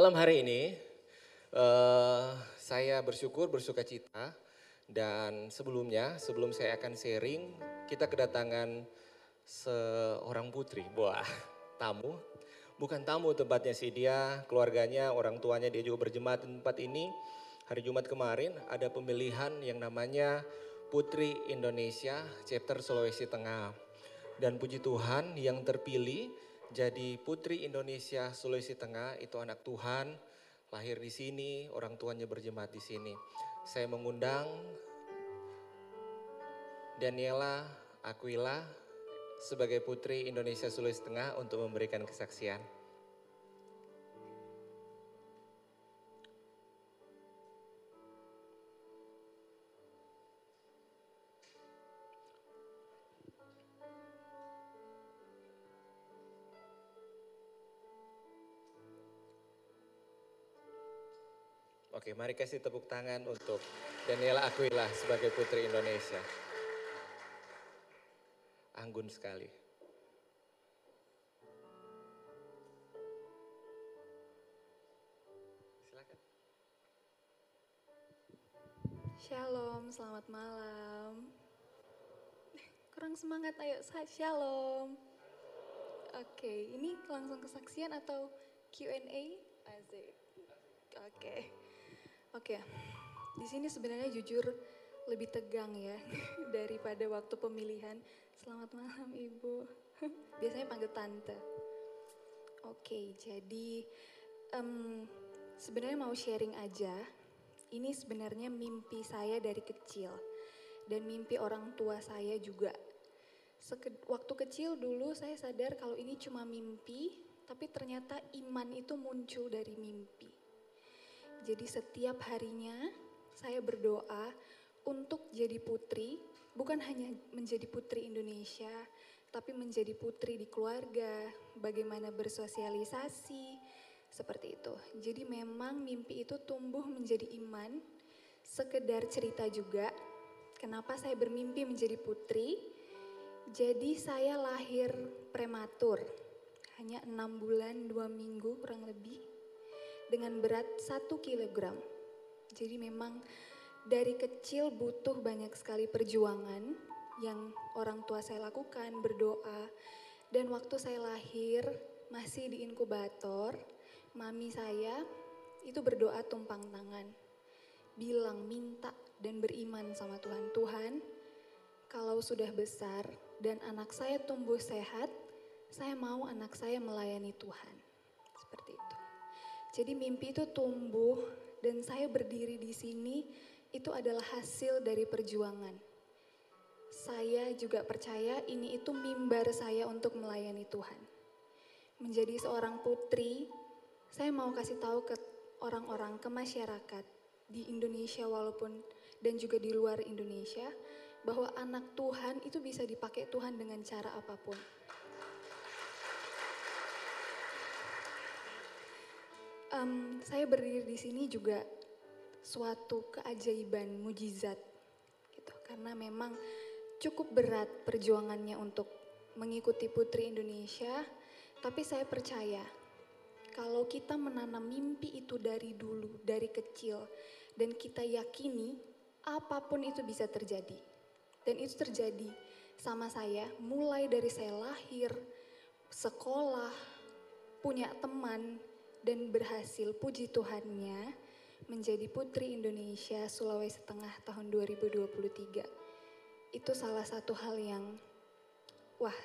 malam hari ini saya bersuka cita dan sebelum saya akan sharing, kita kedatangan seorang putri, tamu. Bukan tamu tempatnya sih, dia keluarganya, orang tuanya dia juga berjemaat di tempat ini. Hari Jumat kemarin ada pemilihan yang namanya Putri Indonesia Chapter Sulawesi Tengah. Dan puji Tuhan yang terpilih jadi Putri Indonesia Sulawesi Tengah itu anak Tuhan, lahir di sini, orang tuanya berjemaat di sini. Saya mengundang Daniela Aquila sebagai Putri Indonesia Sulawesi Tengah untuk memberikan kesaksian. Oke, mari kasih tepuk tangan untuk Daniela Aquila sebagai Putri Indonesia. Anggun sekali. Silakan. Shalom, selamat malam. Kurang semangat, ayo shalom. Oke, ini langsung kesaksian atau Q&A? Asik. Oke. Di sini sebenarnya jujur lebih tegang ya daripada waktu pemilihan. Selamat malam Ibu. Biasanya panggil tante. Oke, jadi sebenarnya mau sharing aja. Ini sebenarnya mimpi saya dari kecil dan mimpi orang tua saya juga. Waktu kecil dulu saya sadar kalau ini cuma mimpi, tapi ternyata iman itu muncul dari mimpi. Jadi setiap harinya saya berdoa untuk jadi putri, bukan hanya menjadi putri Indonesia, tapi menjadi putri di keluarga, bagaimana bersosialisasi, seperti itu. Jadi memang mimpi itu tumbuh menjadi iman, sekedar cerita juga, kenapa saya bermimpi menjadi putri. Jadi saya lahir prematur, hanya 6 bulan 2 minggu kurang lebih, dengan berat 1 kilogram. Jadi memang dari kecil butuh banyak sekali perjuangan yang orang tua saya lakukan, berdoa. Dan waktu saya lahir masih di inkubator, mami saya itu berdoa tumpang tangan. Bilang, minta dan beriman sama Tuhan. Tuhan, kalau sudah besar dan anak saya tumbuh sehat, saya mau anak saya melayani Tuhan. Seperti itu. Jadi mimpi itu tumbuh dan saya berdiri di sini itu adalah hasil dari perjuangan. Saya juga percaya ini itu mimbar saya untuk melayani Tuhan. Menjadi seorang putri, saya mau kasih tahu ke orang-orang, ke masyarakat di Indonesia walaupun dan juga di luar Indonesia, bahwa anak Tuhan itu bisa dipakai Tuhan dengan cara apapun. Saya berdiri di sini juga suatu keajaiban, mujizat, gitu. Karena memang cukup berat perjuangannya untuk mengikuti Putri Indonesia, tapi saya percaya kalau kita menanam mimpi itu dari dulu, dari kecil, dan kita yakini apapun itu bisa terjadi. Dan itu terjadi sama saya, mulai dari saya lahir, sekolah, punya teman, dan berhasil, puji Tuhannya, menjadi Putri Indonesia Sulawesi Tengah tahun 2023. Itu salah satu hal yang,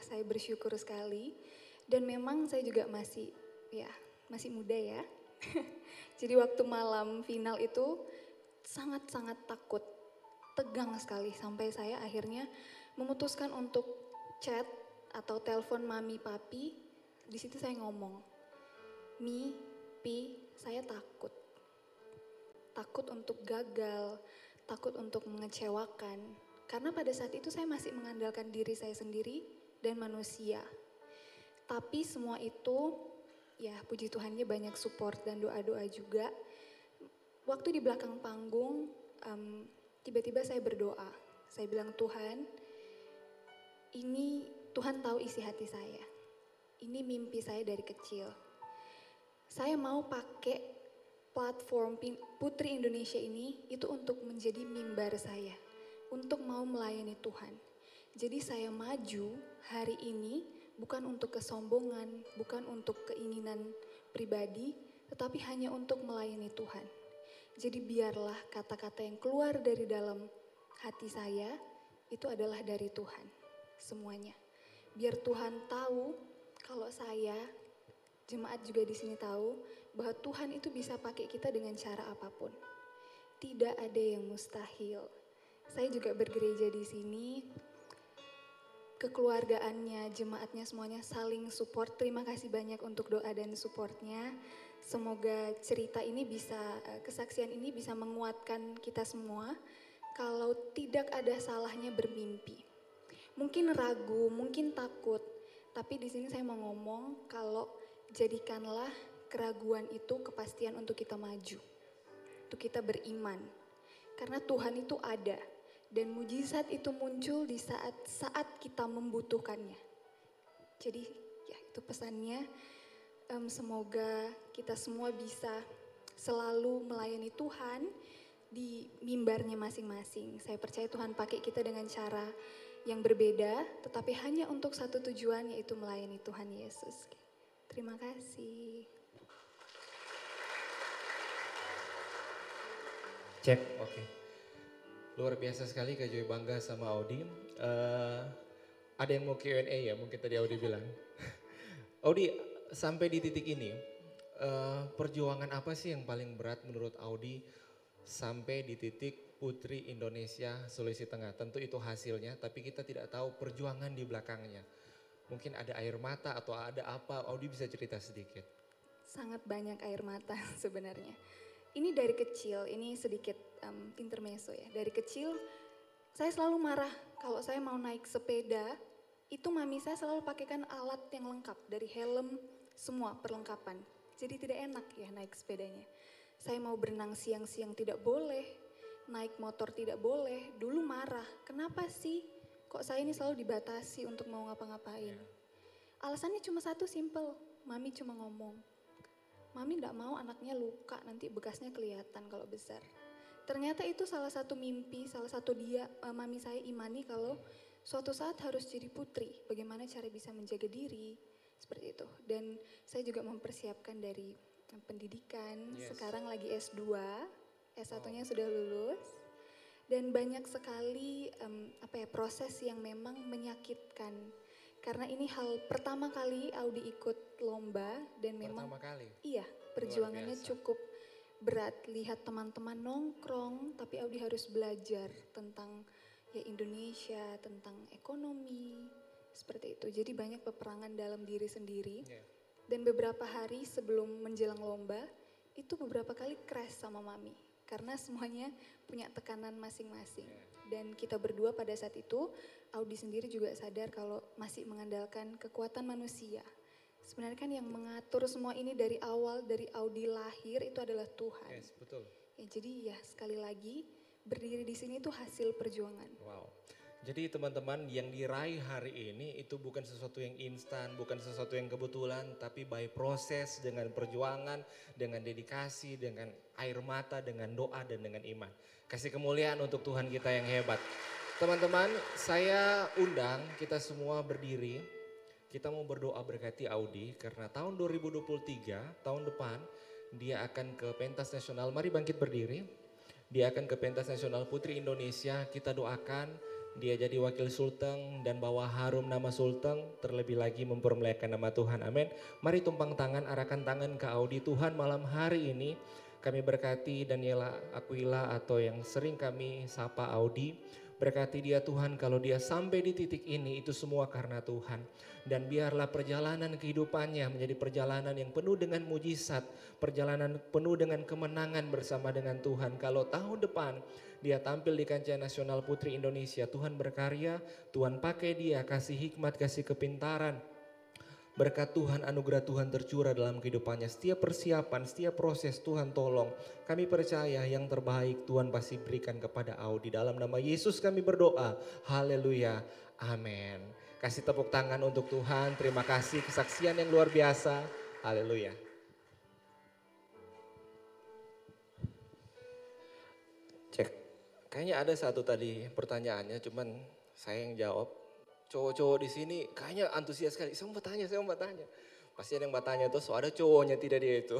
saya bersyukur sekali. Dan memang saya juga masih muda ya. Jadi waktu malam final itu sangat-sangat takut, tegang sekali. Sampai saya akhirnya memutuskan untuk chat atau telepon mami papi. Di situ saya ngomong, Mi, Pi, saya takut. Takut untuk gagal, takut untuk mengecewakan. Karena pada saat itu saya masih mengandalkan diri saya sendiri dan manusia. Tapi semua itu, ya puji Tuhannya banyak support dan doa-doa juga. Waktu di belakang panggung, tiba-tiba saya berdoa. Saya bilang, Tuhan, ini Tuhan tahu isi hati saya. Ini mimpi saya dari kecil. Saya mau pakai platform Putri Indonesia ini itu untuk menjadi mimbar saya, untuk mau melayani Tuhan. Jadi saya maju hari ini bukan untuk kesombongan, bukan untuk keinginan pribadi, tetapi hanya untuk melayani Tuhan. Jadi biarlah kata-kata yang keluar dari dalam hati saya itu adalah dari Tuhan, semuanya. Biar Tuhan tahu kalau saya, jemaat juga di sini tahu bahwa Tuhan itu bisa pakai kita dengan cara apapun. Tidak ada yang mustahil. Saya juga bergereja di sini, kekeluargaannya, jemaatnya semuanya saling support. Terima kasih banyak untuk doa dan supportnya. Semoga cerita ini bisa, kesaksian ini bisa menguatkan kita semua. Kalau tidak ada salahnya bermimpi. Mungkin ragu, mungkin takut, tapi di sini saya mau ngomong kalau jadikanlah keraguan itu kepastian untuk kita maju, untuk kita beriman. Karena Tuhan itu ada dan mujizat itu muncul di saat kita membutuhkannya. Jadi ya itu pesannya, semoga kita semua bisa selalu melayani Tuhan di mimbarnya masing-masing. Saya percaya Tuhan pakai kita dengan cara yang berbeda, tetapi hanya untuk satu tujuan, yaitu melayani Tuhan Yesus. Terima kasih. Cek, oke. Luar biasa sekali Kak Joy, bangga sama Audi. Ada yang mau Q&A ya, mungkin tadi Audi bilang. Audi, sampai di titik ini, perjuangan apa sih yang paling berat menurut Audi sampai di titik Putri Indonesia Sulawesi Tengah? Tentu itu hasilnya, tapi kita tidak tahu perjuangan di belakangnya. Mungkin ada air mata atau ada apa, Audi bisa cerita sedikit. Sangat banyak air mata sebenarnya. Ini dari kecil, ini sedikit intermezzo ya. Dari kecil saya selalu marah kalau saya mau naik sepeda, itu mami saya selalu pakaikan alat yang lengkap, dari helm, semua perlengkapan. Jadi tidak enak ya naik sepedanya. Saya mau berenang siang-siang tidak boleh, naik motor tidak boleh. Dulu marah, kenapa sih kok saya ini selalu dibatasi untuk mau ngapa-ngapain. Alasannya cuma satu, simple, mami cuma ngomong. Mami tidak mau anaknya luka, nanti bekasnya kelihatan kalau besar. Ternyata itu salah satu mimpi, salah satu mami saya imani kalau suatu saat harus jadi putri. Bagaimana cara bisa menjaga diri, seperti itu. Dan saya juga mempersiapkan dari pendidikan, sekarang lagi S2, S1-nya sudah lulus. Dan banyak sekali proses yang memang menyakitkan. Karena ini hal pertama kali Audi ikut lomba dan memang pertama kali. Iya, perjuangannya cukup berat. Lihat teman-teman nongkrong, tapi Audi harus belajar tentang ya Indonesia, tentang ekonomi, seperti itu. Jadi banyak peperangan dalam diri sendiri. Dan beberapa hari sebelum menjelang lomba, itu beberapa kali crash sama mami. Karena semuanya punya tekanan masing-masing. Dan kita berdua pada saat itu, Audi sendiri juga sadar kalau masih mengandalkan kekuatan manusia. Sebenarnya kan yang mengatur semua ini dari awal, dari Audi lahir itu adalah Tuhan. Yes, betul. Ya, jadi ya sekali lagi berdiri di sini itu hasil perjuangan. Wow. Jadi teman-teman yang diraih hari ini itu bukan sesuatu yang instan, bukan sesuatu yang kebetulan, tapi by proses dengan perjuangan, dengan dedikasi, dengan air mata, dengan doa dan dengan iman. Kasih kemuliaan untuk Tuhan kita yang hebat. Teman-teman, saya undang kita semua berdiri. Kita mau berdoa berkati Audi karena tahun 2023, tahun depan dia akan ke pentas nasional. Mari bangkit berdiri. Dia akan ke pentas nasional Putri Indonesia. Kita doakan dia jadi wakil Sulteng dan bawa harum nama Sulteng, terlebih lagi mempermuliakan nama Tuhan. Amin. Mari tumpang tangan, arahkan tangan ke Audi. Tuhan, malam hari ini kami berkati Daniela Aquila atau yang sering kami sapa Audi. Berkati dia Tuhan, kalau dia sampai di titik ini itu semua karena Tuhan. Dan biarlah perjalanan kehidupannya menjadi perjalanan yang penuh dengan mujizat. Perjalanan penuh dengan kemenangan bersama dengan Tuhan. Kalau tahun depan dia tampil di kancah nasional Putri Indonesia, Tuhan berkarya, Tuhan pakai dia, kasih hikmat, kasih kepintaran. Berkat Tuhan, anugerah Tuhan tercurah dalam kehidupannya. Setiap persiapan, setiap proses Tuhan tolong. Kami percaya yang terbaik Tuhan pasti berikan kepada Audi. Dalam nama Yesus kami berdoa. Haleluya. Amin. Kasih tepuk tangan untuk Tuhan. Terima kasih kesaksian yang luar biasa. Haleluya. Kayaknya ada satu tadi pertanyaannya, cuman saya yang jawab. Cowok-cowok di sini kayaknya antusias sekali. Saya mau tanya. Pasti ada yang bertanya tuh, so ada cowoknya tidak dia itu.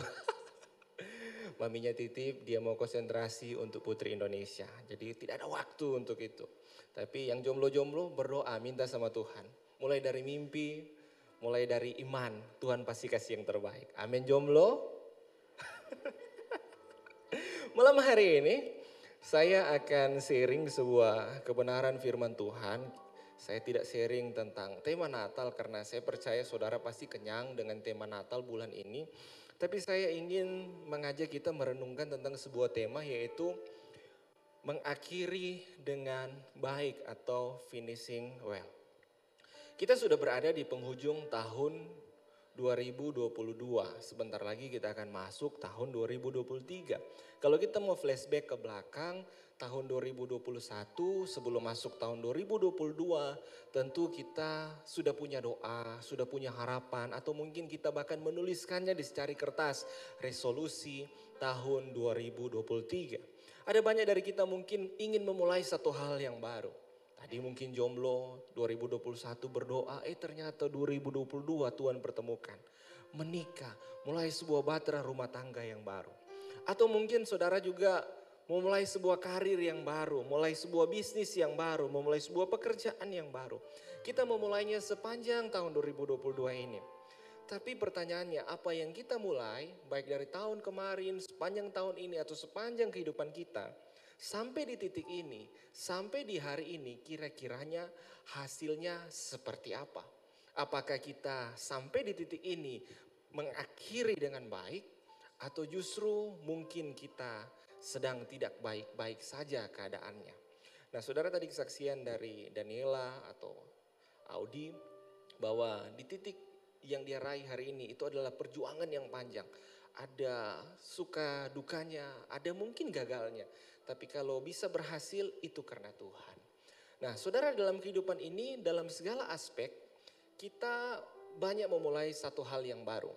Maminya titip, dia mau konsentrasi untuk Putri Indonesia. Jadi tidak ada waktu untuk itu. Tapi yang jomblo-jomblo berdoa, minta sama Tuhan. Mulai dari mimpi, mulai dari iman, Tuhan pasti kasih yang terbaik. Amin jomblo. Malam hari ini saya akan sharing sebuah kebenaran firman Tuhan. Saya tidak sharing tentang tema Natal karena saya percaya saudara pasti kenyang dengan tema Natal bulan ini. Tapi saya ingin mengajak kita merenungkan tentang sebuah tema yaitu mengakhiri dengan baik atau finishing well. Kita sudah berada di penghujung tahun 2022. Sebentar lagi kita akan masuk tahun 2023. Kalau kita mau flashback ke belakang, tahun 2021 sebelum masuk tahun 2022, tentu kita sudah punya doa, sudah punya harapan, atau mungkin kita bahkan menuliskannya di secari kertas, resolusi tahun 2023. Ada banyak dari kita mungkin ingin memulai satu hal yang baru. Tadi mungkin jomblo 2021 berdoa, ternyata 2022 Tuhan pertemukan. Menikah, mulai sebuah bahtera rumah tangga yang baru. Atau mungkin saudara juga memulai sebuah karir yang baru, mulai sebuah bisnis yang baru, memulai sebuah pekerjaan yang baru. Kita memulainya sepanjang tahun 2022 ini. Tapi pertanyaannya, apa yang kita mulai, baik dari tahun kemarin, sepanjang tahun ini, atau sepanjang kehidupan kita, sampai di titik ini, sampai di hari ini, kira-kiranya hasilnya seperti apa? Apakah kita sampai di titik ini mengakhiri dengan baik, atau justru mungkin kita sedang tidak baik-baik saja keadaannya? Nah, saudara, tadi kesaksian dari Daniela atau Audi bahwa di titik yang dia raih hari ini itu adalah perjuangan yang panjang. Ada suka dukanya, ada mungkin gagalnya. Tapi kalau bisa berhasil itu karena Tuhan. Nah, saudara, dalam kehidupan ini, dalam segala aspek, kita banyak memulai satu hal yang baru.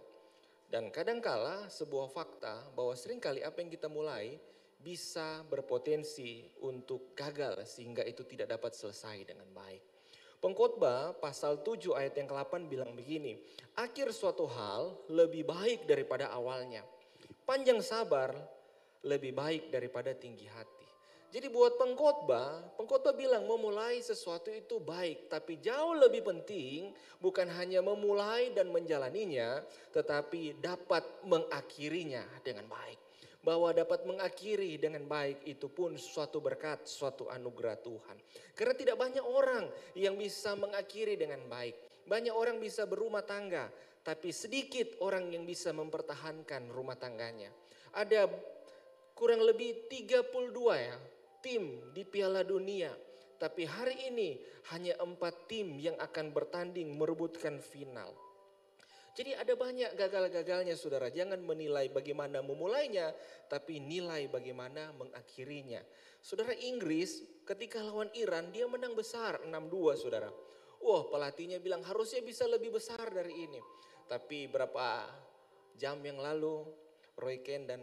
Dan kadangkala sebuah fakta bahwa seringkali apa yang kita mulai bisa berpotensi untuk gagal sehingga itu tidak dapat selesai dengan baik. Pengkhotbah pasal 7 ayat yang ke-8 bilang begini, akhir suatu hal lebih baik daripada awalnya. Panjang sabar lebih baik daripada tinggi hati. Jadi buat pengkhotbah bilang memulai sesuatu itu baik. Tapi jauh lebih penting bukan hanya memulai dan menjalaninya, tetapi dapat mengakhirinya dengan baik. Bahwa dapat mengakhiri dengan baik itu pun suatu berkat, suatu anugerah Tuhan. Karena tidak banyak orang yang bisa mengakhiri dengan baik. Banyak orang bisa berumah tangga, tapi sedikit orang yang bisa mempertahankan rumah tangganya. Ada kurang lebih 32 ya tim di Piala Dunia. Tapi hari ini hanya 4 tim yang akan bertanding merebutkan final. Jadi ada banyak gagal-gagalnya saudara. Jangan menilai bagaimana memulainya, tapi nilai bagaimana mengakhirinya. Saudara, Inggris ketika lawan Iran dia menang besar 6-2 saudara. Wah, pelatihnya bilang harusnya bisa lebih besar dari ini. Tapi berapa jam yang lalu Roy Keane dan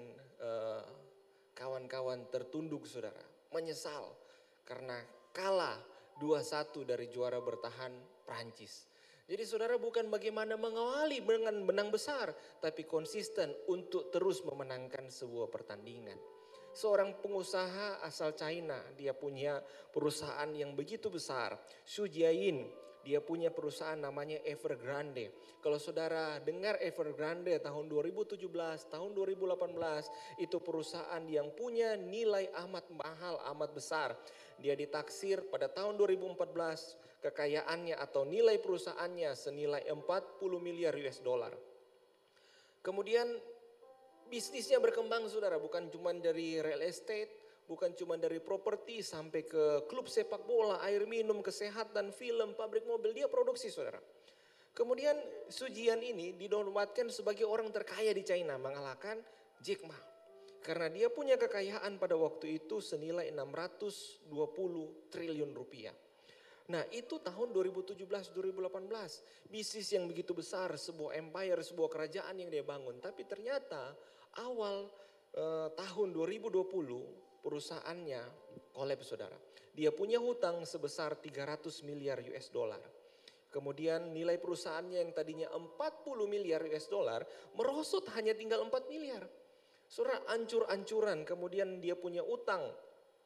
kawan-kawan tertunduk saudara. Menyesal karena kalah 2-1 dari juara bertahan Prancis. Jadi saudara, bukan bagaimana mengawali dengan menang besar, tapi konsisten untuk terus memenangkan sebuah pertandingan. Seorang pengusaha asal China, dia punya perusahaan yang begitu besar, Xu Jiayin. Dia punya perusahaan namanya Evergrande. Kalau saudara dengar Evergrande tahun 2017, tahun 2018, itu perusahaan yang punya nilai amat mahal, amat besar. Dia ditaksir pada tahun 2014 kekayaannya atau nilai perusahaannya senilai 40 miliar US dollar. Kemudian bisnisnya berkembang saudara, bukan cuma dari real estate, bukan cuma dari properti sampai ke klub sepak bola, air minum, kesehatan, film, pabrik mobil, dia produksi saudara. Kemudian Sujian ini dinobatkan sebagai orang terkaya di China, mengalahkan Jack Ma. Karena dia punya kekayaan pada waktu itu senilai 620 triliun rupiah. Nah, itu tahun 2017-2018. Bisnis yang begitu besar, sebuah empire, sebuah kerajaan yang dia bangun. Tapi ternyata awal tahun 2020 perusahaannya kolaps saudara. Dia punya hutang sebesar 300 miliar US dollar. Kemudian nilai perusahaannya yang tadinya 40 miliar US dollar merosot hanya tinggal 4 miliar. Saudara, ancur-ancuran, kemudian dia punya utang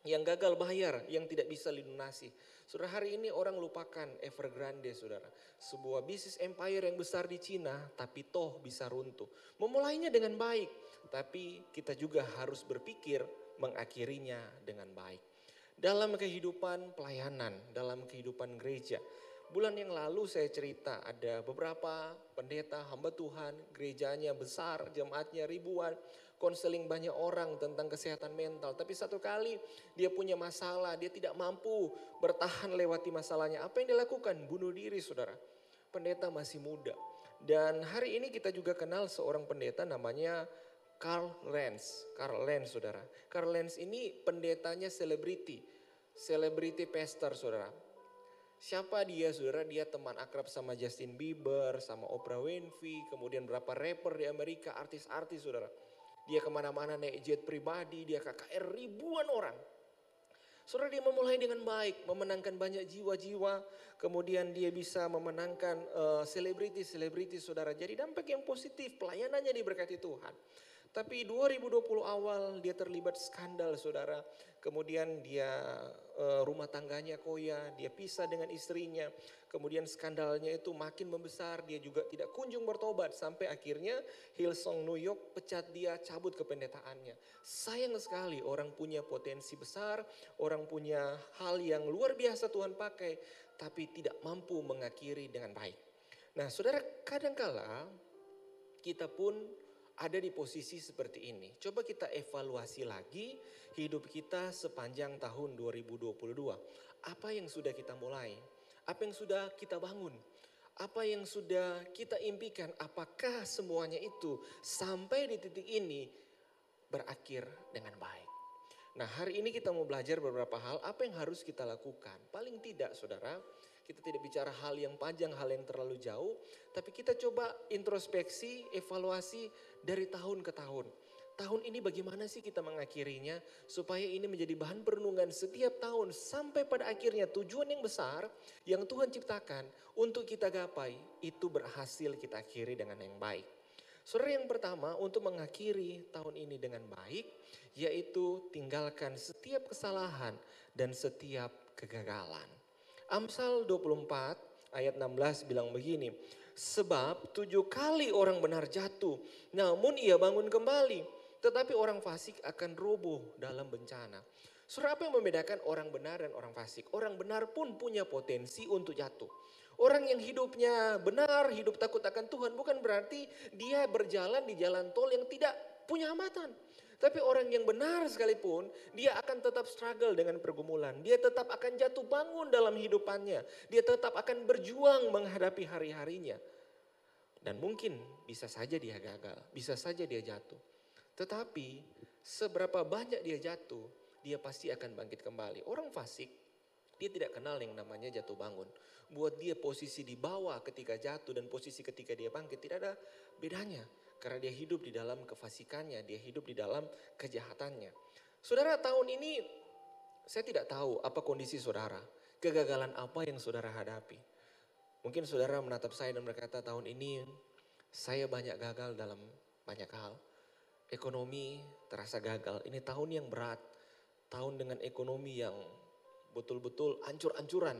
yang gagal bayar, yang tidak bisa dilunasi. Saudara, hari ini orang lupakan Evergrande saudara. Sebuah bisnis empire yang besar di Cina tapi toh bisa runtuh. Memulainya dengan baik, tapi kita juga harus berpikir mengakhirinya dengan baik. Dalam kehidupan pelayanan, dalam kehidupan gereja. Bulan yang lalu saya cerita ada beberapa pendeta hamba Tuhan, gerejanya besar, jemaatnya ribuan, konseling banyak orang tentang kesehatan mental. Tapi satu kali dia punya masalah, dia tidak mampu bertahan lewati masalahnya. Apa yang dilakukan? Bunuh diri saudara. Pendeta masih muda. Dan hari ini kita juga kenal seorang pendeta namanya Carl Lentz. Carl Lentz saudara. Carl Lentz ini pendetanya selebriti pastor saudara. Siapa dia saudara? Dia teman akrab sama Justin Bieber, sama Oprah Winfrey, kemudian berapa rapper di Amerika, artis-artis saudara. Dia kemana-mana naik jet pribadi, dia KKR ribuan orang. Saudara, dia memulai dengan baik, memenangkan banyak jiwa-jiwa, kemudian dia bisa memenangkan selebriti saudara. Jadi dampak yang positif, pelayanannya diberkati Tuhan. Tapi 2020 awal dia terlibat skandal saudara. Kemudian dia rumah tangganya koya, dia pisah dengan istrinya. Kemudian skandalnya itu makin membesar, dia juga tidak kunjung bertobat. Sampai akhirnya Hillsong New York pecat dia, cabut kependetaannya. Sayang sekali orang punya potensi besar, orang punya hal yang luar biasa Tuhan pakai. Tapi tidak mampu mengakhiri dengan baik. Nah saudara, kadangkala kita pun ada di posisi seperti ini. Coba kita evaluasi lagi hidup kita sepanjang tahun 2022. Apa yang sudah kita mulai? Apa yang sudah kita bangun? Apa yang sudah kita impikan? Apakah semuanya itu sampai di titik ini berakhir dengan baik? Nah hari ini kita mau belajar beberapa hal apa yang harus kita lakukan. Paling tidak saudara, kita tidak bicara hal yang panjang, hal yang terlalu jauh. Tapi kita coba introspeksi, evaluasi dari tahun ke tahun. Tahun ini bagaimana sih kita mengakhirinya supaya ini menjadi bahan perenungan setiap tahun. Sampai pada akhirnya tujuan yang besar yang Tuhan ciptakan untuk kita gapai itu berhasil kita akhiri dengan yang baik. Saudara, yang pertama untuk mengakhiri tahun ini dengan baik yaitu tinggalkan setiap kesalahan dan setiap kegagalan. Amsal 24 ayat 16 bilang begini. Sebab 7 kali orang benar jatuh, namun ia bangun kembali. Tetapi orang fasik akan roboh dalam bencana. Saudara, apa yang membedakan orang benar dan orang fasik? Orang benar pun punya potensi untuk jatuh. Orang yang hidupnya benar, hidup takut akan Tuhan bukan berarti dia berjalan di jalan tol yang tidak punya hambatan. Tapi orang yang benar sekalipun, dia akan tetap struggle dengan pergumulan. Dia tetap akan jatuh bangun dalam hidupannya. Dia tetap akan berjuang menghadapi hari-harinya. Dan mungkin bisa saja dia gagal, bisa saja dia jatuh. Tetapi seberapa banyak dia jatuh, dia pasti akan bangkit kembali. Orang fasik, dia tidak kenal yang namanya jatuh bangun. Buat dia posisi di bawah ketika jatuh dan posisi ketika dia bangkit tidak ada bedanya. Karena dia hidup di dalam kefasikannya, dia hidup di dalam kejahatannya. Saudara, tahun ini saya tidak tahu apa kondisi saudara. Kegagalan apa yang saudara hadapi. Mungkin saudara menatap saya dan berkata tahun ini saya banyak gagal dalam banyak hal. Ekonomi terasa gagal, ini tahun yang berat. Tahun dengan ekonomi yang betul-betul ancur-ancuran.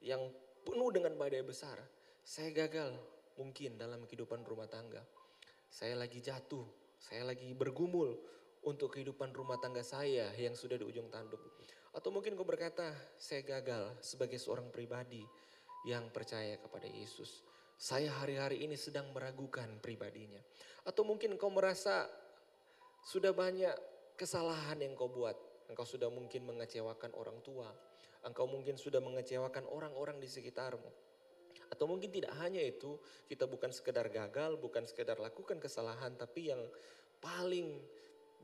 Yang penuh dengan badai besar. Saya gagal mungkin dalam kehidupan rumah tangga. Saya lagi jatuh, saya lagi bergumul untuk kehidupan rumah tangga saya yang sudah di ujung tanduk. Atau mungkin kau berkata, saya gagal sebagai seorang pribadi yang percaya kepada Yesus. Saya hari-hari ini sedang meragukan pribadinya. Atau mungkin kau merasa sudah banyak kesalahan yang kau buat. Engkau sudah mungkin mengecewakan orang tua. Engkau mungkin sudah mengecewakan orang-orang di sekitarmu. Atau mungkin tidak hanya itu, kita bukan sekedar gagal, bukan sekedar lakukan kesalahan, tapi yang paling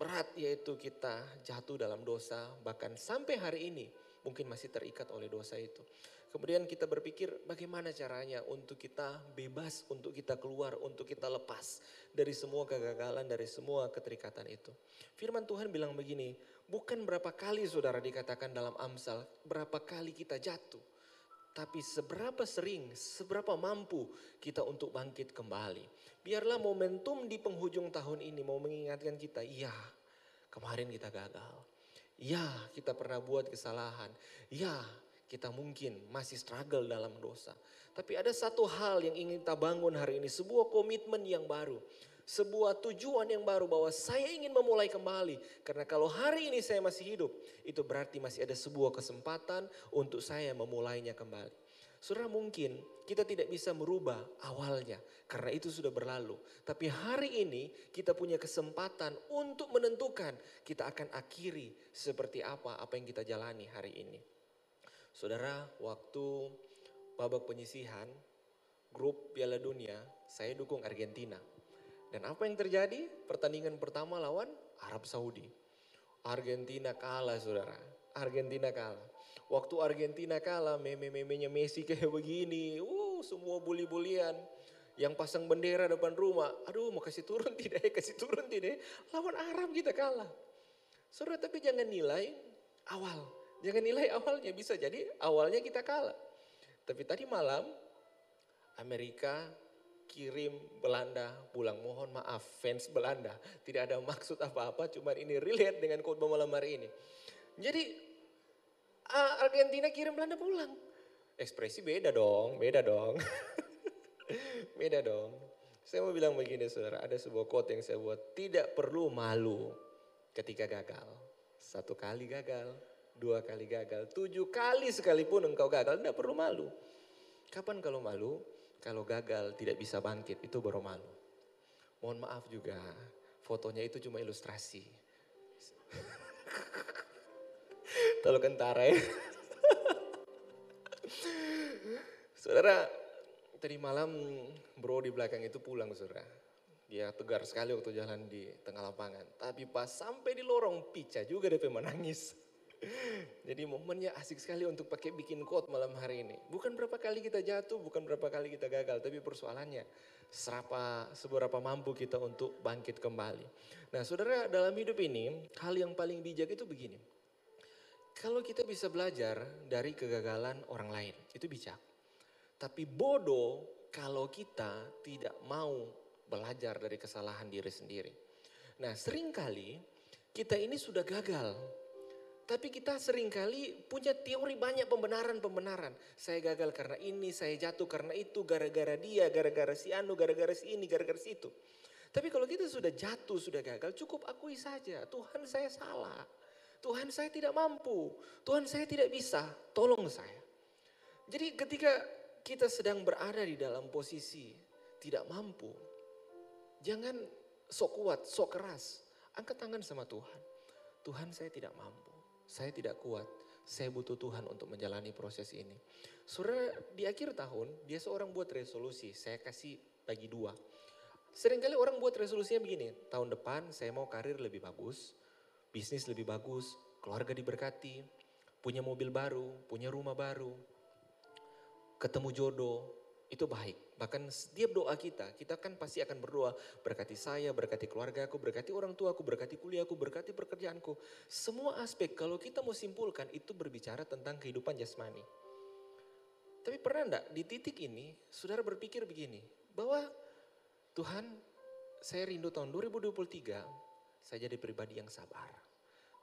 berat yaitu kita jatuh dalam dosa, bahkan sampai hari ini mungkin masih terikat oleh dosa itu. Kemudian kita berpikir bagaimana caranya untuk kita bebas, untuk kita keluar, untuk kita lepas dari semua kegagalan, dari semua keterikatan itu. Firman Tuhan bilang begini, bukan berapa kali saudara dikatakan dalam Amsal, berapa kali kita jatuh. Tapi seberapa sering, seberapa mampu kita untuk bangkit kembali. Biarlah momentum di penghujung tahun ini mau mengingatkan kita, iya kemarin kita gagal. Ya kita pernah buat kesalahan. Ya kita mungkin masih struggle dalam dosa. Tapi ada satu hal yang ingin kita bangun hari ini. Sebuah komitmen yang baru. Sebuah tujuan yang baru bahwa saya ingin memulai kembali. Karena kalau hari ini saya masih hidup. Itu berarti masih ada sebuah kesempatan untuk saya memulainya kembali. Saudara, mungkin kita tidak bisa merubah awalnya. Karena itu sudah berlalu. Tapi hari ini kita punya kesempatan untuk menentukan. Kita akan akhiri seperti apa yang kita jalani hari ini. Saudara, waktu babak penyisihan grup Piala Dunia, saya dukung Argentina. Dan apa yang terjadi? Pertandingan pertama lawan Arab Saudi. Argentina kalah, saudara. Argentina kalah. Waktu Argentina kalah, meme-memenya Messi kayak begini. Semua bully-bulian. Yang pasang bendera depan rumah. Aduh, mau kasih turun tidak ya? Kasih turun tidak ya? Lawan Arab kita kalah. Saudara, tapi jangan nilai awal. Jangan nilai awalnya, bisa jadi awalnya kita kalah. Tapi tadi malam Amerika kirim Belanda pulang. Mohon maaf fans Belanda, tidak ada maksud apa-apa, cuman ini relate dengan khotbah malam hari ini. Jadi Argentina kirim Belanda pulang. Ekspresi beda dong, beda dong. Beda dong. Saya mau bilang begini saudara, ada sebuah quote yang saya buat. Tidak perlu malu ketika gagal. 1 kali gagal. 2 kali gagal, 7 kali sekalipun engkau gagal, tidak perlu malu. Kapan kalau malu? Kalau gagal tidak bisa bangkit, itu baru malu. Mohon maaf juga, fotonya itu cuma ilustrasi. Terlalu kentara ya. Saudara, tadi malam bro di belakang itu pulang saudara. Dia tegar sekali waktu jalan di tengah lapangan. Tapi pas sampai di lorong pica juga dia menangis. Jadi momennya asik sekali untuk pakai bikin quote malam hari ini. Bukan berapa kali kita jatuh, bukan berapa kali kita gagal. Tapi persoalannya seberapa mampu kita untuk bangkit kembali. Nah saudara, dalam hidup ini hal yang paling bijak itu begini. Kalau kita bisa belajar dari kegagalan orang lain, itu bijak. Tapi bodoh kalau kita tidak mau belajar dari kesalahan diri sendiri. Nah seringkali kita ini sudah gagal. Tapi kita seringkali punya teori banyak pembenaran. Saya gagal karena ini, saya jatuh karena itu, gara-gara dia, gara-gara si anu, gara-gara si ini, gara-gara si itu. Tapi kalau kita sudah jatuh, sudah gagal, cukup akui saja, Tuhan saya salah. Tuhan saya tidak mampu, Tuhan saya tidak bisa, tolong saya. Jadi ketika kita sedang berada di dalam posisi tidak mampu, jangan sok kuat, sok keras. Angkat tangan sama Tuhan. Tuhan saya tidak mampu. Saya tidak kuat, saya butuh Tuhan untuk menjalani proses ini. Saudara, di akhir tahun dia seorang buat resolusi, saya kasih bagi 2. Seringkali orang buat resolusinya begini, tahun depan saya mau karir lebih bagus, bisnis lebih bagus, keluarga diberkati, punya mobil baru, punya rumah baru, ketemu jodoh, itu baik. Bahkan setiap doa kita kan pasti akan berdoa, berkati saya, berkati keluarga aku, berkati orang tua aku, berkati kuliahku, berkati pekerjaanku. Semua aspek kalau kita mau simpulkan itu berbicara tentang kehidupan jasmani. Tapi pernah enggak di titik ini saudara berpikir begini, bahwa Tuhan saya rindu tahun 2023 saya jadi pribadi yang sabar.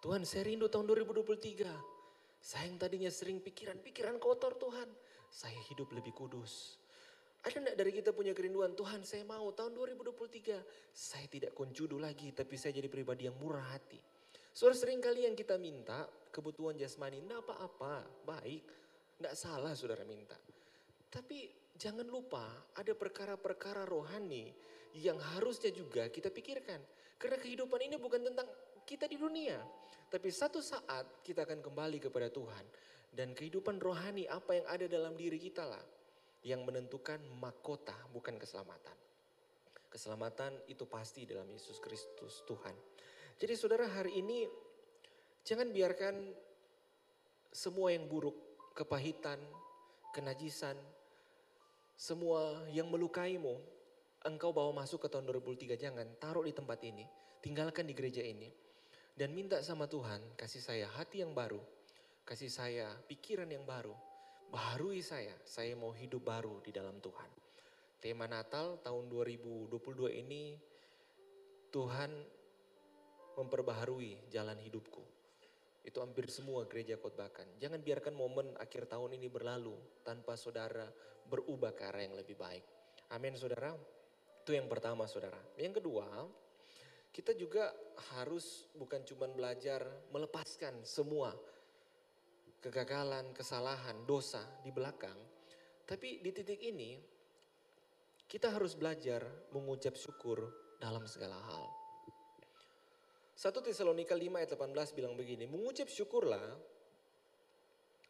Tuhan saya rindu tahun 2023 saya yang tadinya sering pikiran kotor Tuhan, saya hidup lebih kudus. Ada enggak dari kita punya kerinduan, Tuhan saya mau tahun 2023 saya tidak kuncudu lagi tapi saya jadi pribadi yang murah hati. Saudara, sering kali yang kita minta kebutuhan jasmani enggak apa-apa, baik, enggak salah saudara minta. Tapi jangan lupa ada perkara-perkara rohani yang harusnya juga kita pikirkan. Karena kehidupan ini bukan tentang kita di dunia, tapi satu saat kita akan kembali kepada Tuhan. Dan kehidupan rohani apa yang ada dalam diri kita lah yang menentukan mahkota, bukan keselamatan. Keselamatan itu pasti dalam Yesus Kristus Tuhan. Jadi saudara, hari ini jangan biarkan semua yang buruk, kepahitan, kenajisan, semua yang melukaimu, engkau bawa masuk ke tahun 2023, jangan taruh di tempat ini, tinggalkan di gereja ini. Dan minta sama Tuhan, kasih saya hati yang baru, kasih saya pikiran yang baru, baharui saya mau hidup baru di dalam Tuhan. Tema Natal tahun 2022 ini, Tuhan memperbaharui jalan hidupku. Itu hampir semua gereja khotbahkan. Jangan biarkan momen akhir tahun ini berlalu tanpa saudara berubah ke arah yang lebih baik. Amin saudara. Itu yang pertama saudara. Yang kedua, kita juga harus bukan cuma belajar melepaskan semua kegagalan, kesalahan, dosa di belakang. Tapi di titik ini kita harus belajar mengucap syukur dalam segala hal. 1 Tesalonika 5 ayat 18 bilang begini, mengucap syukurlah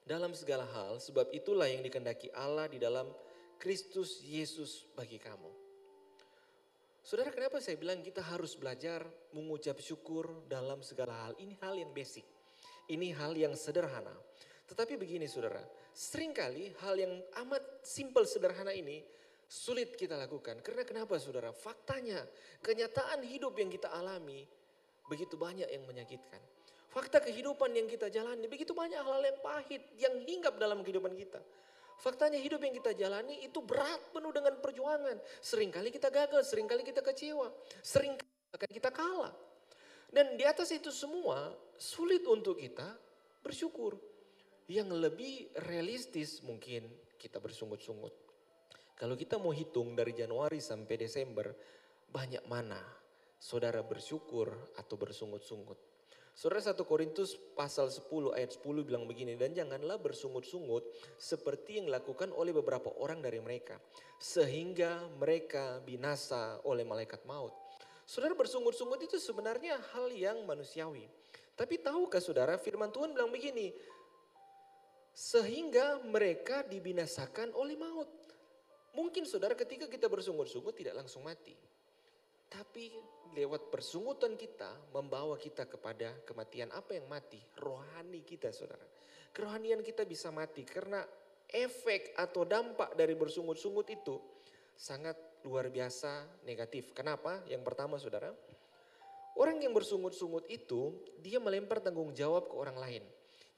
dalam segala hal, sebab itulah yang dikehendaki Allah di dalam Kristus Yesus bagi kamu. Saudara, kenapa saya bilang kita harus belajar mengucap syukur dalam segala hal? Ini hal yang basic, ini hal yang sederhana. Tetapi begini saudara, seringkali hal yang amat simpel sederhana ini sulit kita lakukan. Karena kenapa saudara? Faktanya, kenyataan hidup yang kita alami, begitu banyak yang menyakitkan. Fakta kehidupan yang kita jalani, begitu banyak hal-hal yang pahit, yang hinggap dalam kehidupan kita. Faktanya hidup yang kita jalani itu berat, penuh dengan perjuangan. Seringkali kita gagal, seringkali kita kecewa, seringkali akan kita kalah. Dan di atas itu semua, sulit untuk kita bersyukur. Yang lebih realistis mungkin kita bersungut-sungut. Kalau kita mau hitung dari Januari sampai Desember, banyak mana saudara bersyukur atau bersungut-sungut. Saudara, 1 Korintus pasal 10 ayat 10 bilang begini, dan janganlah bersungut-sungut seperti yang dilakukan oleh beberapa orang dari mereka, sehingga mereka binasa oleh malaikat maut. Saudara, bersungut-sungut itu sebenarnya hal yang manusiawi. Tapi tahukah saudara, firman Tuhan bilang begini, sehingga mereka dibinasakan oleh maut. Mungkin saudara ketika kita bersungut-sungut tidak langsung mati. Tapi lewat persungutan kita membawa kita kepada kematian. Apa yang mati? Rohani kita saudara. Kerohanian kita bisa mati karena efek atau dampak dari bersungut-sungut itu sangat luar biasa negatif. Kenapa? Yang pertama saudara, orang yang bersungut-sungut itu dia melempar tanggung jawab ke orang lain.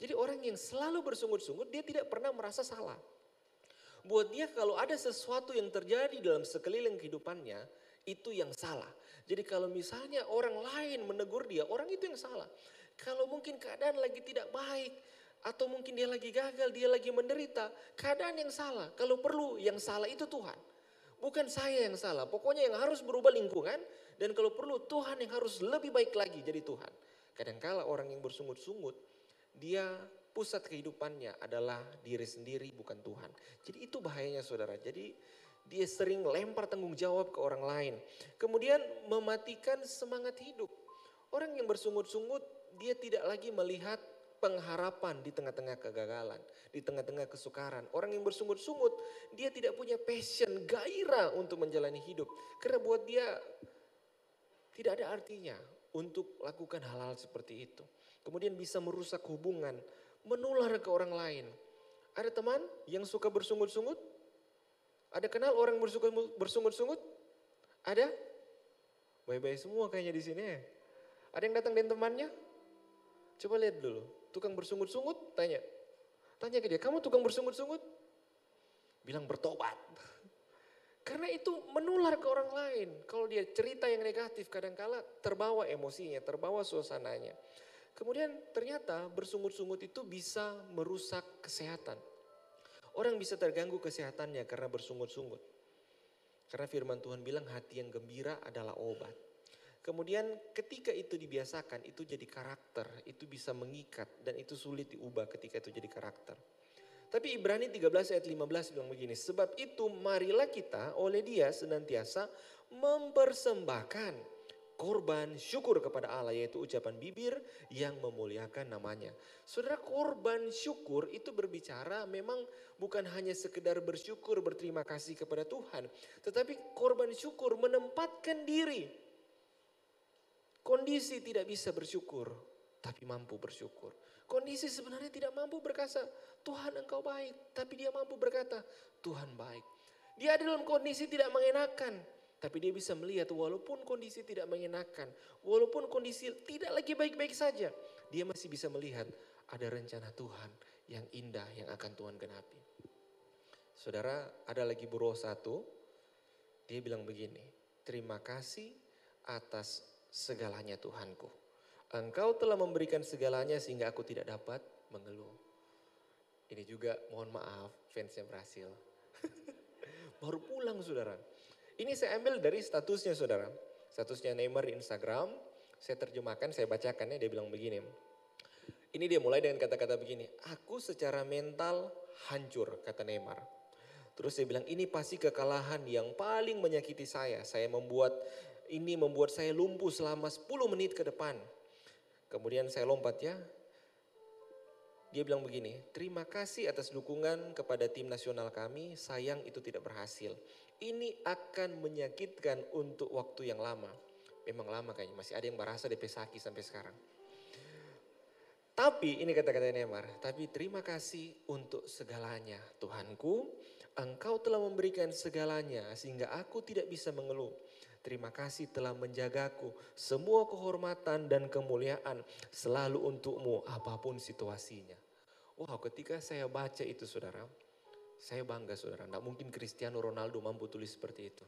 Jadi orang yang selalu bersungut-sungut dia tidak pernah merasa salah. Buat dia kalau ada sesuatu yang terjadi dalam sekeliling kehidupannya, itu yang salah. Jadi kalau misalnya orang lain menegur dia, orang itu yang salah. Kalau mungkin keadaan lagi tidak baik, atau mungkin dia lagi gagal, dia lagi menderita, keadaan yang salah. Kalau perlu yang salah itu Tuhan. Bukan saya yang salah, pokoknya yang harus berubah lingkungan, dan kalau perlu Tuhan yang harus lebih baik lagi jadi Tuhan. Kadangkala orang yang bersungut-sungut, dia pusat kehidupannya adalah diri sendiri bukan Tuhan. Jadi itu bahayanya saudara. Jadi dia sering lempar tanggung jawab ke orang lain. Kemudian mematikan semangat hidup. Orang yang bersungut-sungut dia tidak lagi melihat pengharapan di tengah-tengah kegagalan, di tengah-tengah kesukaran. Orang yang bersungut-sungut dia tidak punya passion, gairah untuk menjalani hidup. Karena buat dia tidak ada artinya untuk lakukan hal-hal seperti itu. Kemudian bisa merusak hubungan, menular ke orang lain. Ada teman yang suka bersungut-sungut? Ada kenal orang bersungut-sungut? Ada? Baik-baik semua kayaknya di sini. Ada yang datang dengan temannya? Coba lihat dulu. Tukang bersungut-sungut, tanya ke dia, kamu tukang bersungut-sungut? Bilang bertobat. Karena itu menular ke orang lain. Kalau dia cerita yang negatif, kadang-kala terbawa emosinya, terbawa suasananya. Kemudian ternyata bersungut-sungut itu bisa merusak kesehatan. Orang bisa terganggu kesehatannya karena bersungut-sungut. Karena firman Tuhan bilang hati yang gembira adalah obat. Kemudian ketika itu dibiasakan, itu jadi karakter, itu bisa mengikat dan itu sulit diubah ketika itu jadi karakter. Tapi Ibrani 13 ayat 15 bilang begini, sebab itu marilah kita oleh Dia senantiasa mempersembahkan korban syukur kepada Allah, yaitu ucapan bibir yang memuliakan namanya. Saudara, korban syukur itu berbicara memang bukan hanya sekedar bersyukur, berterima kasih kepada Tuhan. Tetapi korban syukur menempatkan diri. Kondisi tidak bisa bersyukur, tapi mampu bersyukur. Kondisi sebenarnya tidak mampu berkata, Tuhan engkau baik. Tapi dia mampu berkata, Tuhan baik. Dia ada dalam kondisi tidak mengenakan. Tapi dia bisa melihat walaupun kondisi tidak mengenakan. Walaupun kondisi tidak lagi baik-baik saja. Dia masih bisa melihat ada rencana Tuhan yang indah yang akan Tuhan genapi. Saudara, ada lagi buruh satu. Dia bilang begini, terima kasih atas segalanya Tuhanku. Engkau telah memberikan segalanya sehingga aku tidak dapat mengeluh. Ini juga mohon maaf fansnya Brasil. Baru pulang saudara. Ini saya ambil dari statusnya saudara. Statusnya Neymar di Instagram. Saya terjemahkan, saya bacakan ya, dia bilang begini. Ini dia mulai dengan kata-kata begini. Aku secara mental hancur, kata Neymar. Terus dia bilang ini pasti kekalahan yang paling menyakiti saya. Membuat saya lumpuh selama 10 menit ke depan. Kemudian saya lompat ya. Dia bilang begini, terima kasih atas dukungan kepada tim nasional kami, sayang itu tidak berhasil. Ini akan menyakitkan untuk waktu yang lama. Memang lama kayaknya, masih ada yang merasa DP sakit sampai sekarang. Tapi ini kata-kata Neymar, tapi terima kasih untuk segalanya Tuhanku, engkau telah memberikan segalanya sehingga aku tidak bisa mengeluh. Terima kasih telah menjagaku, semua kehormatan dan kemuliaan selalu untukmu apapun situasinya. Wow, ketika saya baca itu saudara, saya bangga saudara. Tidak mungkin Cristiano Ronaldo mampu tulis seperti itu.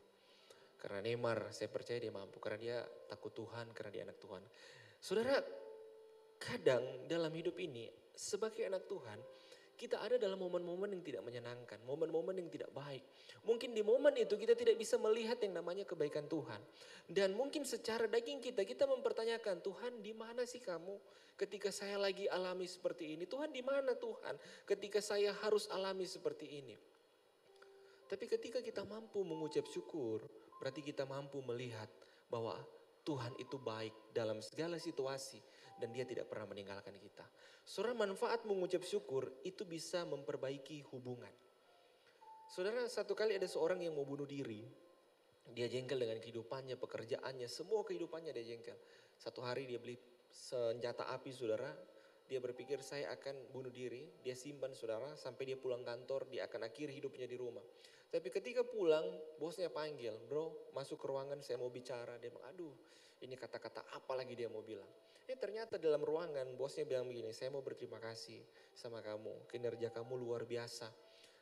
Karena Neymar saya percaya dia mampu, karena dia takut Tuhan, karena dia anak Tuhan. Saudara, kadang dalam hidup ini sebagai anak Tuhan, kita ada dalam momen-momen yang tidak menyenangkan, momen-momen yang tidak baik. Mungkin di momen itu kita tidak bisa melihat yang namanya kebaikan Tuhan. Dan mungkin secara daging kita mempertanyakan, Tuhan di mana sih kamu ketika saya lagi alami seperti ini? Tuhan di mana Tuhan ketika saya harus alami seperti ini? Tapi ketika kita mampu mengucap syukur, berarti kita mampu melihat bahwa Tuhan itu baik dalam segala situasi dan dia tidak pernah meninggalkan kita. Saudara, manfaat mengucap syukur itu bisa memperbaiki hubungan. Saudara, satu kali ada seorang yang mau bunuh diri. Dia jengkel dengan kehidupannya, pekerjaannya, semua kehidupannya dia jengkel. Satu hari dia beli senjata api saudara. Dia berpikir saya akan bunuh diri. Dia simpan saudara sampai dia pulang kantor, dia akan akhiri hidupnya di rumah. Tapi ketika pulang bosnya panggil, bro masuk ke ruangan saya mau bicara. Dia bilang aduh ini kata-kata apa lagi dia mau bilang. Ternyata dalam ruangan bosnya bilang begini, saya mau berterima kasih sama kamu. Kinerja kamu luar biasa.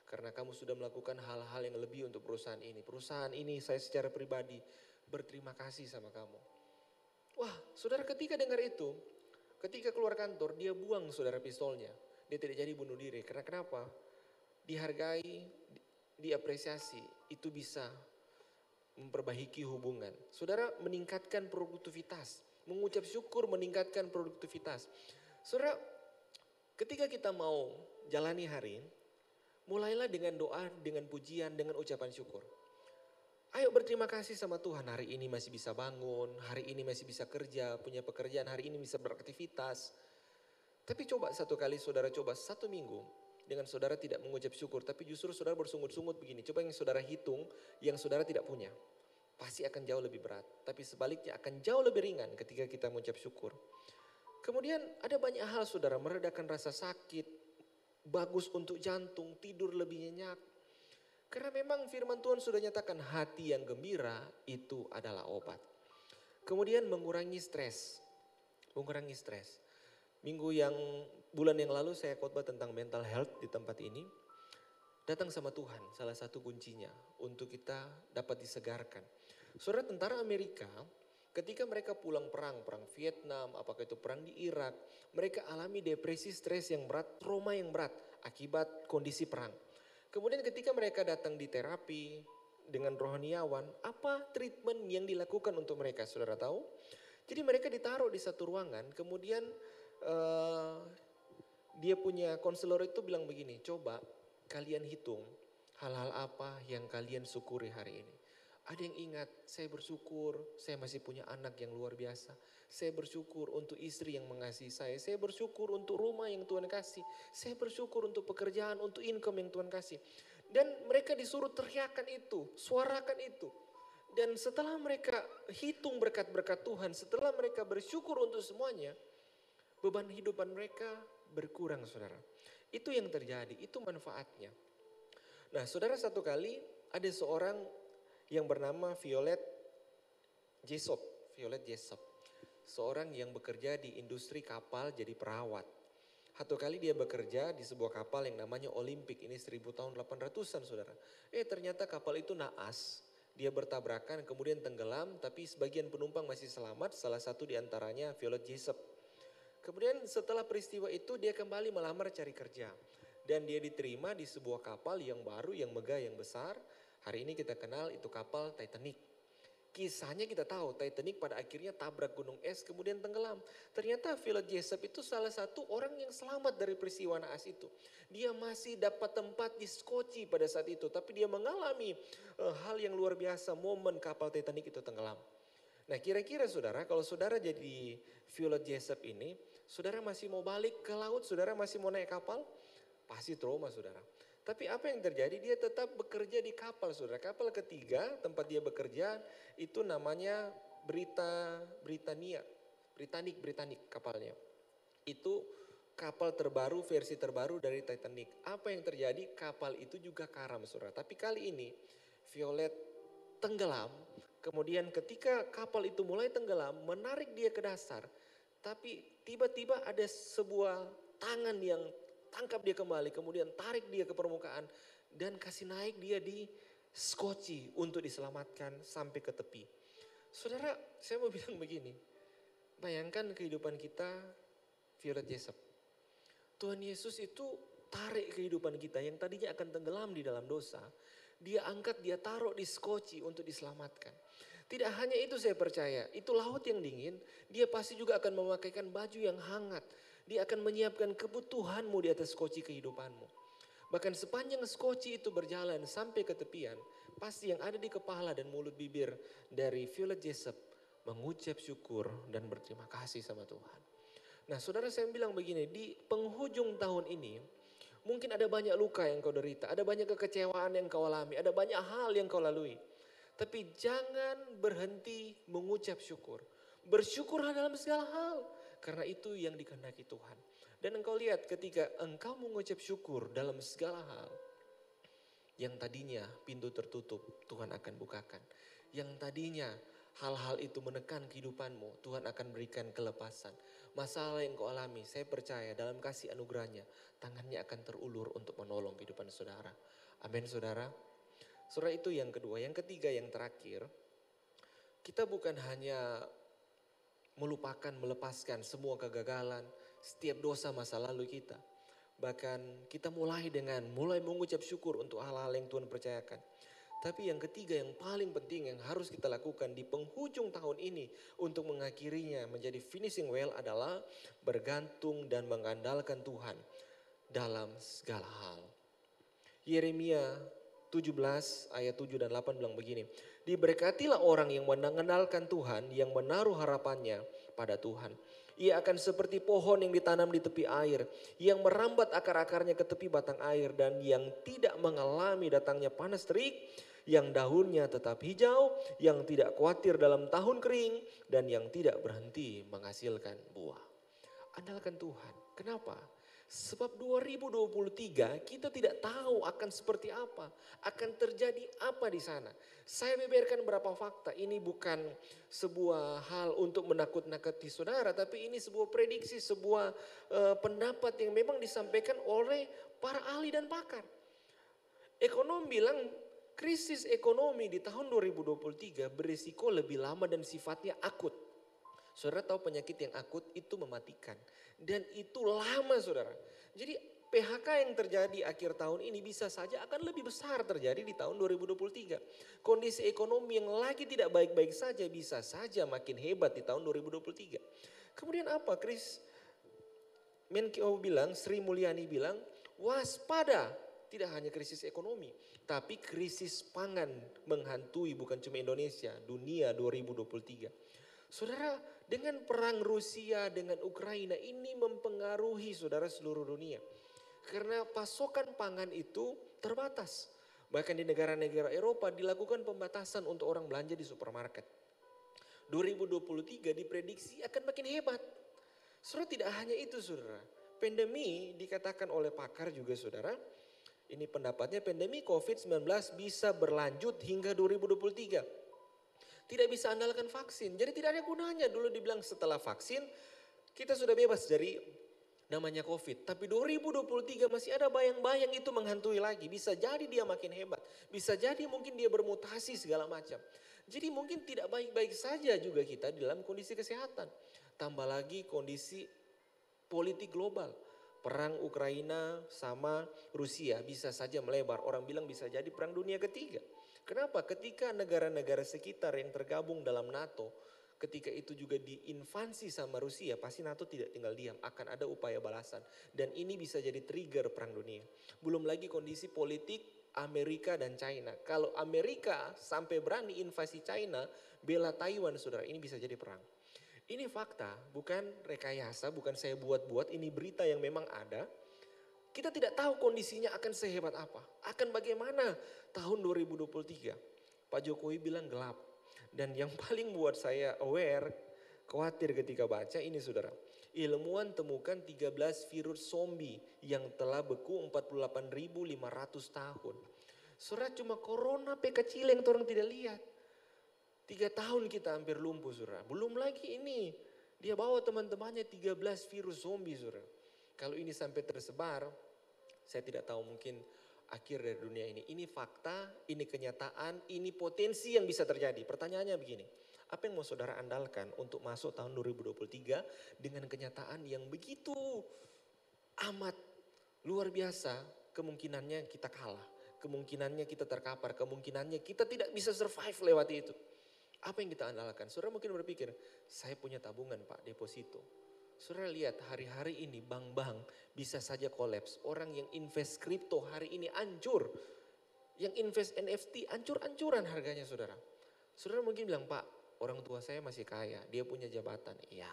Karena kamu sudah melakukan hal-hal yang lebih untuk perusahaan ini. Perusahaan ini saya secara pribadi berterima kasih sama kamu. Wah saudara, ketika dengar itu, ketika keluar kantor dia buang saudara pistolnya. Dia tidak jadi bunuh diri. Karena kenapa? Dihargai, diapresiasi, itu bisa memperbaiki hubungan. Saudara, meningkatkan produktivitas. Mengucap syukur meningkatkan produktivitas. Saudara, ketika kita mau jalani hari, mulailah dengan doa, dengan pujian, dengan ucapan syukur. Ayo berterima kasih sama Tuhan, hari ini masih bisa bangun, hari ini masih bisa kerja, punya pekerjaan, hari ini bisa beraktivitas. Tapi coba satu kali saudara coba 1 minggu dengan saudara tidak mengucap syukur, tapi justru saudara bersungut-sungut begini. Coba yang saudara hitung yang saudara tidak punya. Pasti akan jauh lebih berat. Tapi sebaliknya akan jauh lebih ringan ketika kita mengucap syukur. Kemudian ada banyak hal saudara, meredakan rasa sakit, bagus untuk jantung, tidur lebih nyenyak. Karena memang firman Tuhan sudah nyatakan hati yang gembira itu adalah obat. Kemudian mengurangi stres. Mengurangi stres. Bulan yang lalu saya khotbah tentang mental health di tempat ini. Datang sama Tuhan, salah satu kuncinya untuk kita dapat disegarkan. Saudara, tentara Amerika ketika mereka pulang perang Vietnam, apakah itu perang di Irak, mereka alami depresi, stres yang berat, trauma yang berat akibat kondisi perang. Kemudian ketika mereka datang di terapi dengan rohaniawan, apa treatment yang dilakukan untuk mereka, saudara tahu? Jadi mereka ditaruh di satu ruangan, kemudian dia punya konselor itu bilang begini, coba kalian hitung hal-hal apa yang kalian syukuri hari ini. Ada yang ingat, saya bersyukur saya masih punya anak yang luar biasa. Saya bersyukur untuk istri yang mengasihi saya. Saya bersyukur untuk rumah yang Tuhan kasih. Saya bersyukur untuk pekerjaan, untuk income yang Tuhan kasih. Dan mereka disuruh teriakan itu, suarakan itu. Dan setelah mereka hitung berkat-berkat Tuhan, setelah mereka bersyukur untuk semuanya, beban hidupan mereka berkurang saudara. Itu yang terjadi, itu manfaatnya. Nah saudara, satu kali ada seorang yang bernama Violet Jessop. Violet Jessop. Seorang yang bekerja di industri kapal jadi perawat. Satu kali dia bekerja di sebuah kapal yang namanya Olympic. Ini 1000 tahun 800-an saudara. Ternyata kapal itu naas. Dia bertabrakan kemudian tenggelam, tapi sebagian penumpang masih selamat. Salah satu diantaranya Violet Jessop. Kemudian setelah peristiwa itu dia kembali melamar cari kerja. Dan dia diterima di sebuah kapal yang baru, yang megah, yang besar. Hari ini kita kenal itu kapal Titanic. Kisahnya kita tahu, Titanic pada akhirnya tabrak gunung es kemudian tenggelam. Ternyata Violet Jessop itu salah satu orang yang selamat dari peristiwa naas itu. Dia masih dapat tempat di Skocie pada saat itu. Tapi dia mengalami hal yang luar biasa, momen kapal Titanic itu tenggelam. Nah kira-kira saudara, kalau saudara jadi Violet Jessop ini, saudara masih mau balik ke laut, saudara masih mau naik kapal? Pasti trauma saudara. Tapi apa yang terjadi? Dia tetap bekerja di kapal saudara. Kapal ketiga tempat dia bekerja itu namanya Britannic kapalnya. Itu kapal terbaru, versi terbaru dari Titanic. Apa yang terjadi? Kapal itu juga karam saudara. Tapi kali ini Violet tenggelam. Kemudian ketika kapal itu mulai tenggelam, menarik dia ke dasar. Tapi tiba-tiba ada sebuah tangan yang tangkap dia kembali, kemudian tarik dia ke permukaan dan kasih naik dia di Skocie untuk diselamatkan sampai ke tepi. Saudara, saya mau bilang begini, bayangkan kehidupan kita Violet Jessop. Tuhan Yesus itu tarik kehidupan kita yang tadinya akan tenggelam di dalam dosa, dia angkat, dia taruh di Skocie untuk diselamatkan. Tidak hanya itu saya percaya, itu laut yang dingin, dia pasti juga akan memakaikan baju yang hangat. Dia akan menyiapkan kebutuhanmu di atas Skocie kehidupanmu. Bahkan sepanjang Skocie itu berjalan sampai ke tepian, pasti yang ada di kepala dan mulut bibir dari Violet Jessop mengucap syukur dan berterima kasih sama Tuhan. Nah saudara, saya bilang begini, di penghujung tahun ini mungkin ada banyak luka yang kau derita, ada banyak kekecewaan yang kau alami, ada banyak hal yang kau lalui. Tapi jangan berhenti mengucap syukur. Bersyukurlah dalam segala hal. Karena itu yang dikehendaki Tuhan. Dan engkau lihat ketika engkau mengucap syukur dalam segala hal. Yang tadinya pintu tertutup, Tuhan akan bukakan. Yang tadinya hal-hal itu menekan kehidupanmu, Tuhan akan berikan kelepasan. Masalah yang kau alami, saya percaya dalam kasih anugerahnya, tangannya akan terulur untuk menolong kehidupan saudara. Amin saudara. Saudara, itu yang kedua. Yang ketiga, yang terakhir, kita bukan hanya melupakan, melepaskan semua kegagalan, setiap dosa masa lalu kita. Bahkan kita mulai mengucap syukur untuk hal-hal yang Tuhan percayakan. Tapi yang ketiga yang paling penting yang harus kita lakukan di penghujung tahun ini untuk mengakhirinya menjadi finishing well adalah bergantung dan mengandalkan Tuhan dalam segala hal. Yeremia 17 ayat 7 dan 8 bilang begini. Diberkatilah orang yang mengandalkan Tuhan, yang menaruh harapannya pada Tuhan. Ia akan seperti pohon yang ditanam di tepi air, yang merambat akar-akarnya ke tepi batang air dan yang tidak mengalami datangnya panas terik, yang daunnya tetap hijau, yang tidak khawatir dalam tahun kering dan yang tidak berhenti menghasilkan buah. Andalkan Tuhan. Kenapa? Sebab 2023 kita tidak tahu akan seperti apa, akan terjadi apa di sana. Saya beberkan beberapa fakta, ini bukan sebuah hal untuk menakut-nakuti saudara, tapi ini sebuah prediksi, sebuah pendapat yang memang disampaikan oleh para ahli dan pakar. Ekonom bilang krisis ekonomi di tahun 2023 berisiko lebih lama dan sifatnya akut. Saudara tahu penyakit yang akut itu mematikan. Dan itu lama saudara. Jadi PHK yang terjadi akhir tahun ini bisa saja akan lebih besar terjadi di tahun 2023. Kondisi ekonomi yang lagi tidak baik-baik saja bisa saja makin hebat di tahun 2023. Kemudian apa? Menkeu bilang, Sri Mulyani bilang, waspada. Tidak hanya krisis ekonomi, tapi krisis pangan menghantui bukan cuma Indonesia, dunia 2023. Saudara, dengan perang Rusia dengan Ukraina ini mempengaruhi saudara seluruh dunia. Karena pasokan pangan itu terbatas. Bahkan di negara-negara Eropa dilakukan pembatasan untuk orang belanja di supermarket. 2023 diprediksi akan makin hebat. Saudara, tidak hanya itu saudara. Pandemi dikatakan oleh pakar juga saudara, ini pendapatnya pandemi COVID-19 bisa berlanjut hingga 2023. Tidak bisa andalkan vaksin, jadi tidak ada gunanya. Dulu dibilang setelah vaksin kita sudah bebas dari namanya COVID. Tapi 2023 masih ada bayang-bayang itu menghantui lagi. Bisa jadi dia makin hebat, bisa jadi mungkin dia bermutasi segala macam. Jadi mungkin tidak baik-baik saja juga kita di dalam kondisi kesehatan. Tambah lagi kondisi politik global. Perang Ukraina sama Rusia bisa saja melebar. Orang bilang bisa jadi perang dunia ketiga. Kenapa? Ketika negara-negara sekitar yang tergabung dalam NATO, ketika itu juga diinvasi sama Rusia, pasti NATO tidak tinggal diam. Akan ada upaya balasan. Dan ini bisa jadi trigger perang dunia. Belum lagi kondisi politik Amerika dan China. Kalau Amerika sampai berani invasi China, bela Taiwan saudara, ini bisa jadi perang. Ini fakta, bukan rekayasa, bukan saya buat-buat, ini berita yang memang ada. Kita tidak tahu kondisinya akan sehebat apa, akan bagaimana tahun 2023. Pak Jokowi bilang gelap. Dan yang paling buat saya aware, khawatir ketika baca ini saudara. Ilmuwan temukan 13 virus zombie yang telah beku 48.500 tahun. Saudara cuma corona kecil yang orang tidak lihat. 3 tahun kita hampir lumpuh saudara. Belum lagi ini. Dia bawa teman-temannya 13 virus zombie saudara. Kalau ini sampai tersebar, saya tidak tahu mungkin akhir dari dunia ini. Ini fakta, ini kenyataan, ini potensi yang bisa terjadi. Pertanyaannya begini, apa yang mau saudara andalkan untuk masuk tahun 2023 dengan kenyataan yang begitu amat luar biasa, kemungkinannya kita kalah, kemungkinannya kita terkapar, kemungkinannya kita tidak bisa survive lewati itu. Apa yang kita andalkan? Saudara mungkin berpikir, saya punya tabungan Pak, deposito. Saudara lihat hari-hari ini bank-bank bisa saja kolaps. Orang yang invest kripto hari ini hancur. Yang invest NFT hancur-hancuran harganya saudara. Saudara mungkin bilang, Pak orang tua saya masih kaya, dia punya jabatan. Iya,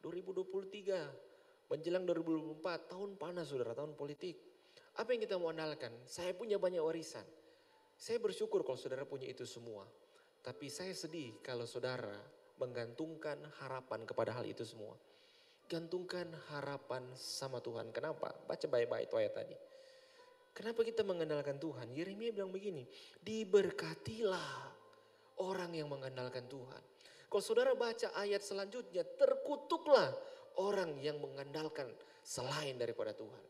2023 menjelang 2024 tahun panas saudara, tahun politik. Apa yang kita mau andalkan? Saya punya banyak warisan. Saya bersyukur kalau saudara punya itu semua. Tapi saya sedih kalau saudara menggantungkan harapan kepada hal itu semua. Gantungkan harapan sama Tuhan. Kenapa? Baca baik-baik itu ayat tadi. Kenapa kita mengandalkan Tuhan? Yeremia bilang begini, diberkatilah orang yang mengandalkan Tuhan. Kalau saudara baca ayat selanjutnya, terkutuklah orang yang mengandalkan selain daripada Tuhan.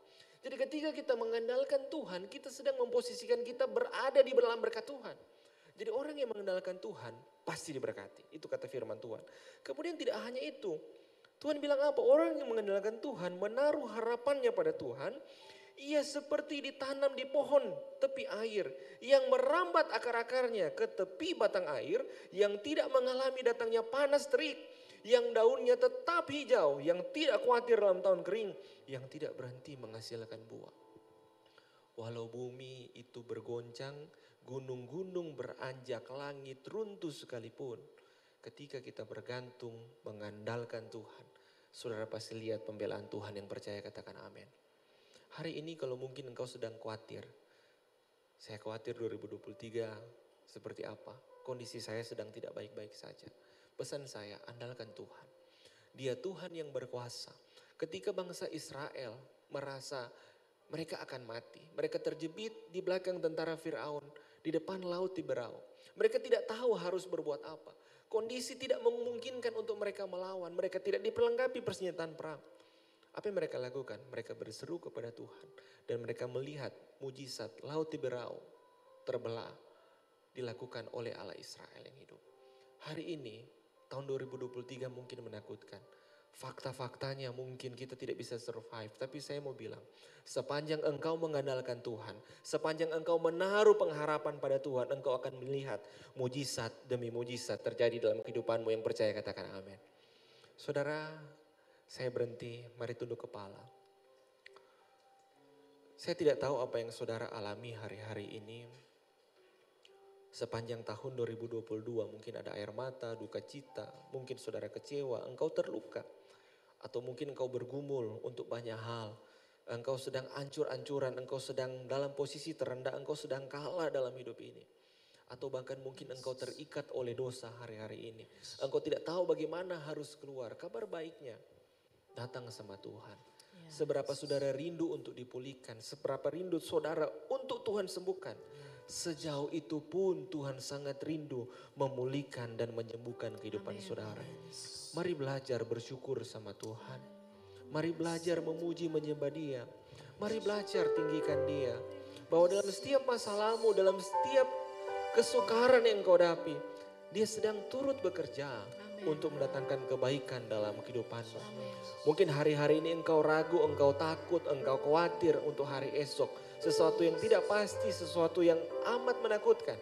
Jadi ketika kita mengandalkan Tuhan, kita sedang memposisikan kita berada di dalam berkat Tuhan. Jadi orang yang mengandalkan Tuhan pasti diberkati. Itu kata firman Tuhan. Kemudian tidak hanya itu. Tuhan bilang apa? Orang yang mengandalkan Tuhan menaruh harapannya pada Tuhan. Ia seperti ditanam di pohon tepi air. Yang merambat akar-akarnya ke tepi batang air. Yang tidak mengalami datangnya panas terik. Yang daunnya tetap hijau. Yang tidak khawatir dalam tahun kering. Yang tidak berhenti menghasilkan buah. Walau bumi itu bergoncang. Gunung-gunung beranjak, langit runtuh sekalipun. Ketika kita bergantung, mengandalkan Tuhan. Saudara pasti lihat pembelaan Tuhan, yang percaya katakan amin. Hari ini kalau mungkin engkau sedang khawatir. Saya khawatir 2023 seperti apa. Kondisi saya sedang tidak baik-baik saja. Pesan saya, andalkan Tuhan. Dia Tuhan yang berkuasa. Ketika bangsa Israel merasa mereka akan mati. Mereka terjepit di belakang tentara Firaun. Di depan laut Tiberau. Mereka tidak tahu harus berbuat apa. Kondisi tidak memungkinkan untuk mereka melawan. Mereka tidak diperlengkapi persenjataan perang. Apa yang mereka lakukan? Mereka berseru kepada Tuhan. Dan mereka melihat mujizat laut Tiberau terbelah. Dilakukan oleh Allah Israel yang hidup. Hari ini tahun 2023 mungkin menakutkan. Fakta-faktanya mungkin kita tidak bisa survive. Tapi saya mau bilang, sepanjang engkau mengandalkan Tuhan, sepanjang engkau menaruh pengharapan pada Tuhan, engkau akan melihat mujizat demi mujizat terjadi dalam kehidupanmu. Yang percaya katakan amin. Saudara, saya berhenti, mari tunduk kepala. Saya tidak tahu apa yang saudara alami hari-hari ini. Sepanjang tahun 2022 mungkin ada air mata, duka cita, mungkin saudara kecewa, engkau terluka. Atau mungkin engkau bergumul untuk banyak hal. Engkau sedang ancur-ancuran, engkau sedang dalam posisi terendah, engkau sedang kalah dalam hidup ini. Atau bahkan mungkin engkau terikat oleh dosa hari-hari ini. Engkau tidak tahu bagaimana harus keluar. Kabar baiknya, datang sama Tuhan. Seberapa saudara rindu untuk dipulihkan. Seberapa rindu saudara untuk Tuhan sembuhkan. Sejauh itu pun Tuhan sangat rindu memulihkan dan menyembuhkan kehidupan saudara. Mari belajar bersyukur sama Tuhan. Mari belajar memuji menyembah Dia. Mari belajar tinggikan Dia. Bahwa dalam setiap masalahmu, dalam setiap kesukaran yang engkau hadapi, Dia sedang turut bekerja untuk mendatangkan kebaikan dalam kehidupanmu. Mungkin hari-hari ini engkau ragu, engkau takut, engkau khawatir untuk hari esok. Sesuatu yang tidak pasti, sesuatu yang amat menakutkan.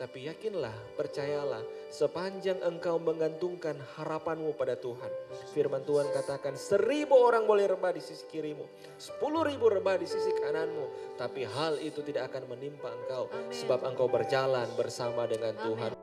Tapi yakinlah, percayalah, sepanjang engkau menggantungkan harapanmu pada Tuhan. Firman Tuhan katakan 1.000 orang boleh rebah di sisi kirimu, 10.000 rebah di sisi kananmu. Tapi hal itu tidak akan menimpa engkau, sebab engkau berjalan bersama dengan Tuhan.